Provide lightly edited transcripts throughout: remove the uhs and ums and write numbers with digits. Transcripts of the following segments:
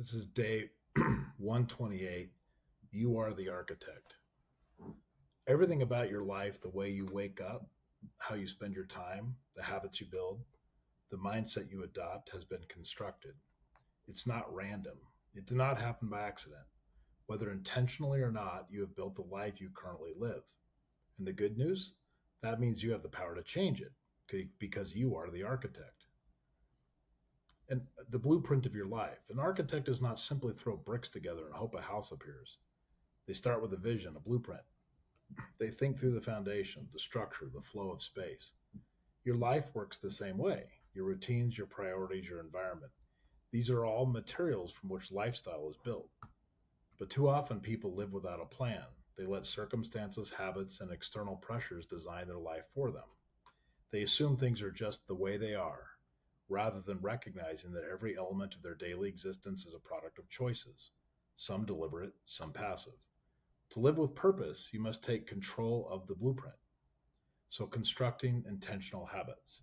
This is day 128. You are the architect. Everything about your life, the way you wake up, how you spend your time, the habits you build, the mindset you adopt has been constructed. It's not random. It did not happen by accident. Whether intentionally or not, you have built the life you currently live. And the good news? That means you have the power to change it because you are the architect. And the blueprint of your life. An architect does not simply throw bricks together and hope a house appears. They start with a vision, a blueprint. They think through the foundation, the structure, the flow of space. Your life works the same way. Your routines, your priorities, your environment. These are all materials from which lifestyle is built. But too often people live without a plan. They let circumstances, habits, and external pressures design their life for them. They assume things are just the way they are, rather than recognizing that every element of their daily existence is a product of choices, some deliberate, some passive. To live with purpose, you must take control of the blueprint. So, constructing intentional habits.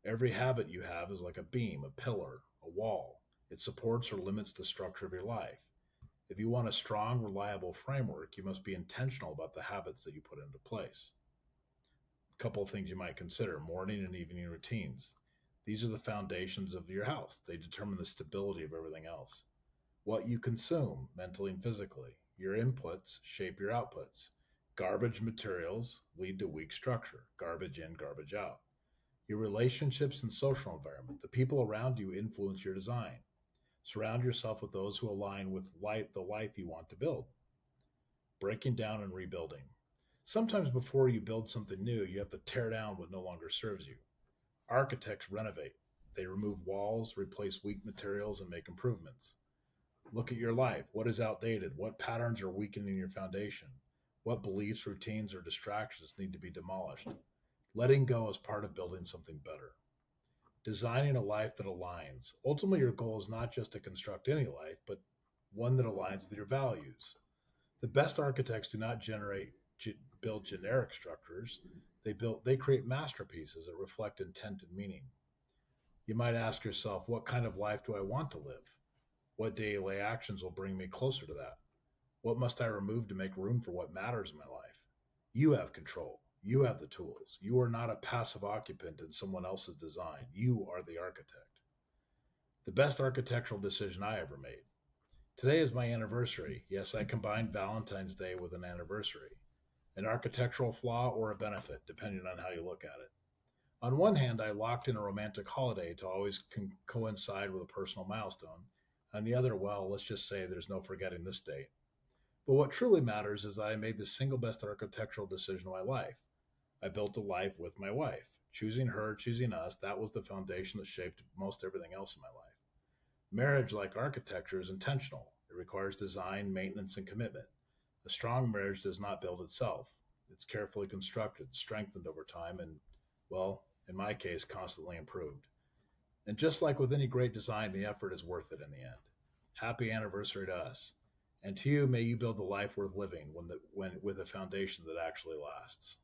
Every habit you have is like a beam, a pillar, a wall. It supports or limits the structure of your life. If you want a strong, reliable framework, you must be intentional about the habits that you put into place. A couple of things you might consider: morning and evening routines. These are the foundations of your house, they determine the stability of everything else. What you consume, mentally and physically. Your inputs shape your outputs. Garbage materials lead to weak structure, garbage in, garbage out. Your relationships and social environment. The people around you influence your design. Surround yourself with those who align with the life you want to build. Breaking down and rebuilding. Sometimes before you build something new, you have to tear down what no longer serves you. Architects renovate. They remove walls, replace weak materials, and make improvements. Look at your life. What is outdated? What patterns are weakening your foundation? What beliefs, routines, or distractions need to be demolished? Letting go is part of building something better. Designing a life that aligns. Ultimately, your goal is not just to construct any life, but one that aligns with your values. The best architects do not build generic structures. They create masterpieces that reflect intent and meaning. You might ask yourself, what kind of life do I want to live? What daily actions will bring me closer to that? What must I remove to make room for what matters in my life? You have control. You have the tools. You are not a passive occupant in someone else's design. You are the architect. The best architectural decision I ever made. Today is my anniversary. Yes, I combined Valentine's Day with an anniversary. An architectural flaw or a benefit, depending on how you look at it. On one hand, I locked in a romantic holiday to always coincide with a personal milestone. On the other, well, let's just say there's no forgetting this date. But what truly matters is that I made the single best architectural decision of my life. I built a life with my wife. Choosing her, choosing us, that was the foundation that shaped most everything else in my life. Marriage, like architecture, is intentional. It requires design, maintenance, and commitment. A strong marriage does not build itself. It's carefully constructed, strengthened over time, and, well, in my case, constantly improved. And just like with any great design, the effort is worth it in the end. Happy anniversary to us. And to you, may you build the life worth living with a foundation that actually lasts.